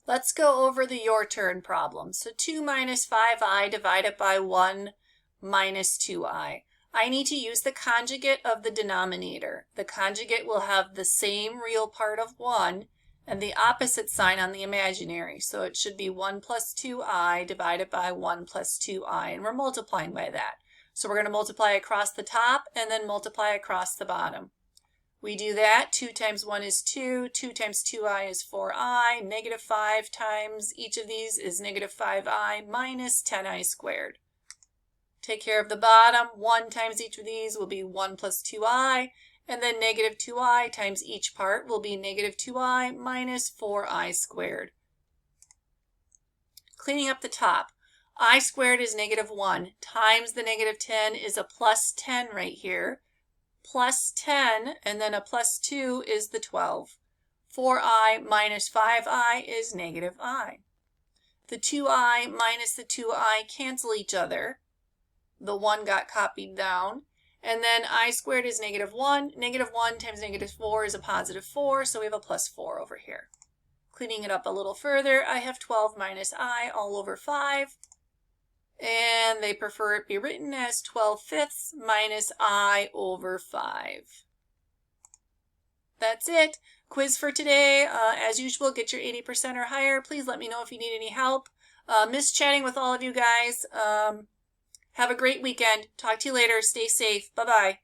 Let's go over the your turn problem. So 2 minus 5i divided by 1 minus 2i. I need to use the conjugate of the denominator. The conjugate will have the same real part of 1 and the opposite sign on the imaginary. So it should be 1 plus 2i divided by 1 plus 2i, and we're multiplying by that. So we're going to multiply across the top and then multiply across the bottom. We do that. 2 times 1 is 2. 2 times 2i is 4i. Negative 5 times each of these is negative 5i minus 10i squared. Take care of the bottom. 1 times each of these will be 1 plus 2i. And then negative 2i times each part will be negative 2i minus 4i squared. Cleaning up the top. I squared is negative 1 times the negative 10 is a plus 10 right here. Plus 10 and then a plus 2 is the 12. 4i minus 5i is negative i. The 2i minus the 2i cancel each other. The 1 got copied down. And then I squared is negative 1. Negative 1 times negative 4 is a positive 4, so we have a plus 4 over here. Cleaning it up a little further, I have 12 minus I all over 5. And they prefer it be written as 12/5 minus I over 5. That's it. Quiz for today. As usual, get your 80% or higher. Please let me know if you need any help. Miss chatting with all of you guys. Have a great weekend. Talk to you later. Stay safe. Bye-bye.